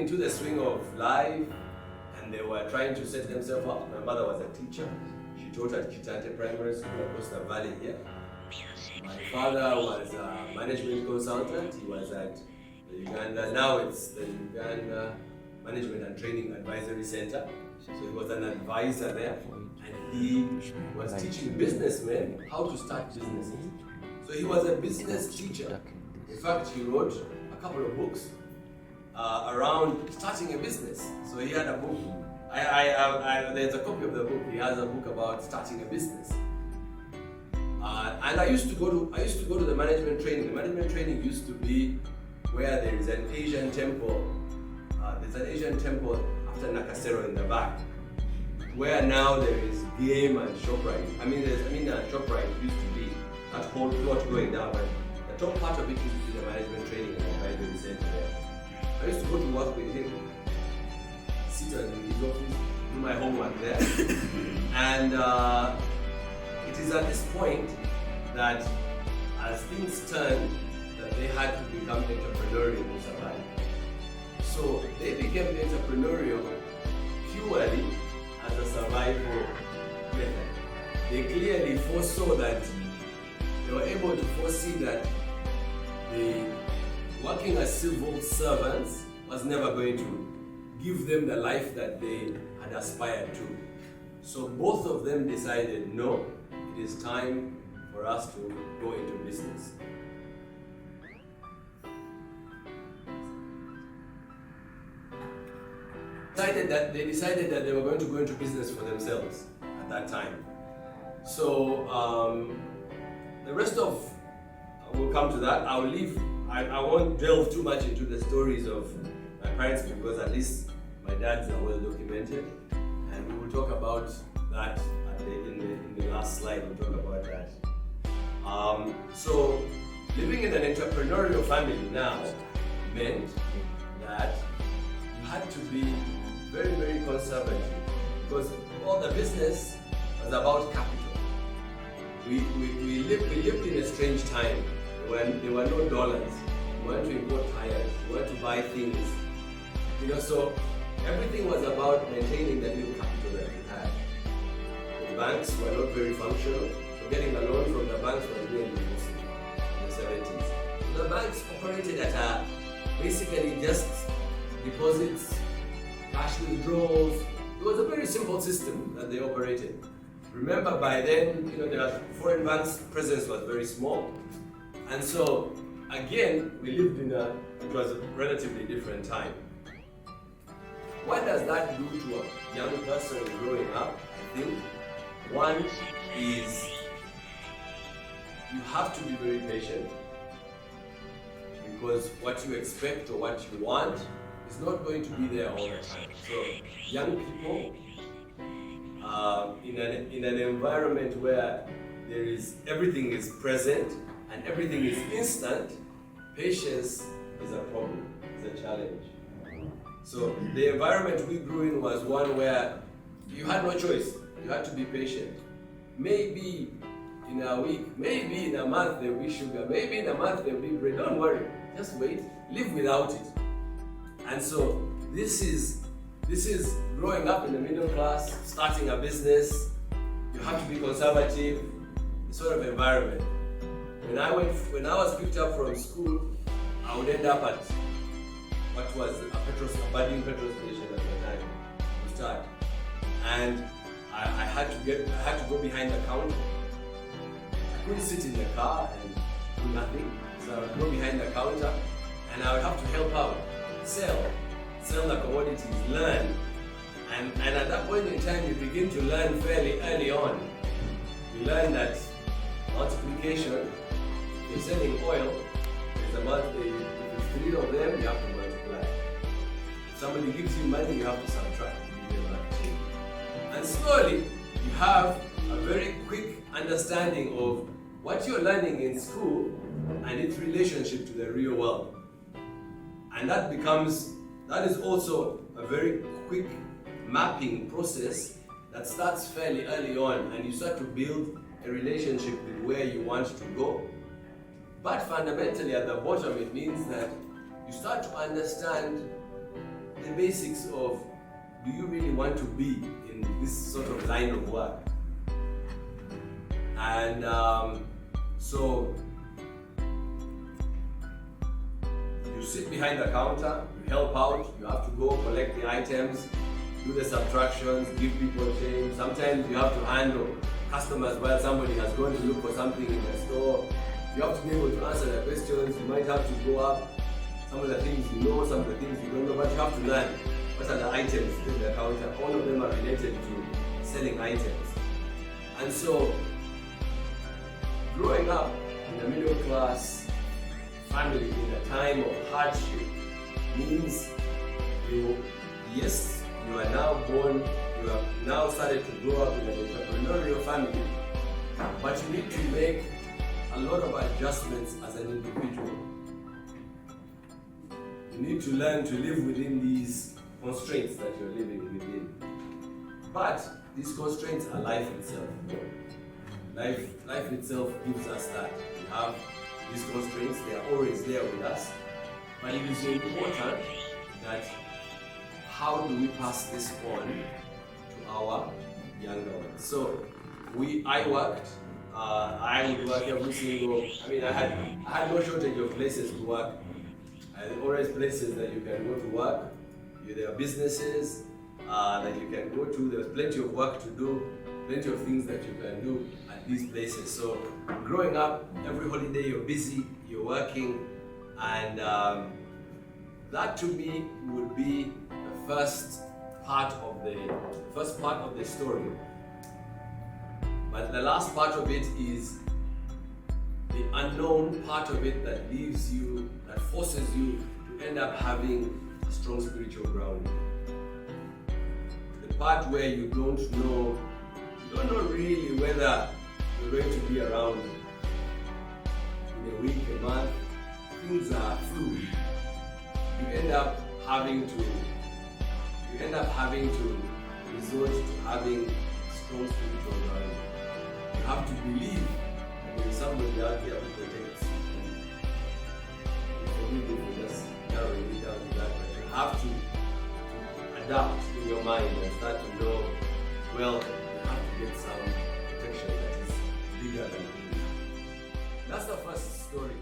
into the swing of life, and they were trying to set themselves up. My mother was a teacher. She taught at Kitante Primary School across the valley here. My father was a management consultant. He was at the Uganda, now it's the Uganda Management and Training Advisory Center. So he was an advisor there, and he was teaching businessmen how to start businesses. So he was a business teacher. In fact, he wrote a couple of books around starting a business. So he had a book. There's a copy of the book. He has a book about starting a business. And I used to go to the management training. The management training used to be where there is an Asian temple. There's an Asian temple after Nakasero in the back, where now there is game and ShopRite. ShopRite used to be that whole plot going down, but the top part of it used to be the management training and advisory center there. I used to go to work with him, sit in his office, do my homework there, and it is at this point that, as things turned, that they had to become entrepreneurial to survive. So they became entrepreneurial purely as a survival method. They clearly foresaw that, they were able to foresee that working as civil servants was never going to give them the life that they had aspired to. So both of them decided, no, it is time for us to go into business. They decided that they were going to go into business for themselves at that time. So the rest of, we'll come to that. I won't delve too much into the stories of my parents, because at least my dad's are well documented, and we will talk about that in the last slide. We'll talk about that. So living in an entrepreneurial family now meant that you had to be very, very conservative, because all the business was about capital. We lived in a strange time when there were no dollars. We wanted to import tires, we wanted to buy things. So everything was about maintaining the little capital that we had. The banks were not very functional, so getting a loan from the banks was really impossible in the 70s. So the banks operated at basically just deposits, cash withdrawals. It was a very simple system that they operated. Remember, by then, the foreign banks' presence was very small. And so, again, we lived it was a relatively different time. What does that do to a young person growing up? I think one is you have to be very patient, because what you expect or what you want is not going to be there all the time. So young people, in an environment where everything is present and everything is instant, patience is a problem, it's a challenge. So the environment we grew in was one where you had no choice. You had to be patient. Maybe in a week, maybe in a month there'll be sugar, maybe in a month there'll be bread. Don't worry, just wait, live without it. And so this is growing up in the middle class, starting a business. You have to be conservative, sort of environment. When I was picked up from school, I would end up at what was a budding petrol station at the time to start, and I had to go behind the counter. I couldn't sit in the car and do nothing, so I would go behind the counter, and I would have to help out, sell the commodities, learn, and at that point in time you begin to learn fairly early on. You learn that multiplication. If you're selling oil, if it's 3 of them, you have to multiply. If somebody gives you money, you have to subtract. And slowly, you have a very quick understanding of what you're learning in school and its relationship to the real world. And that is also a very quick mapping process that starts fairly early on, and you start to build a relationship with where you want to go. But fundamentally at the bottom, it means that you start to understand the basics of, do you really want to be in this sort of line of work? And so you sit behind the counter, you help out, you have to go collect the items, do the subtractions, give people change. Sometimes you have to handle customers while somebody has gone to look for something in the store. You have to be able to answer their questions. You might have to go up some of the things you know, some of the things you don't know, but you have to learn what are the items in the counter. All of them are related to selling items. And so, growing up in a middle class family in a time of hardship means you are now born, you have now started to grow up in an entrepreneurial family, but you need to make a lot of adjustments as an individual. You need to learn to live within these constraints that you're living within. But these constraints are life itself. Life itself gives us that. We have these constraints, they are always there with us. But it is important that how do we pass this on to our younger ones? So I would work every single, I had no shortage of places to work. There are always places that you can go to work. There are businesses that you can go to. There's plenty of work to do, plenty of things that you can do at these places. So growing up, every holiday you're busy, you're working, and that to me would be the first part of the story. But the last part of it is the unknown part of it that leaves you, that forces you to end up having a strong spiritual ground. The part where you don't know really whether you're going to be around in a week, a month. Things are fluid. You end up having to resort to having strong spiritual ground. You have to believe that there is somebody out there who protects you. Forgive me for just narrowing it down to that, but you have to adapt in your mind and start to know, well, you have to get some protection that is bigger than you. That's the first story.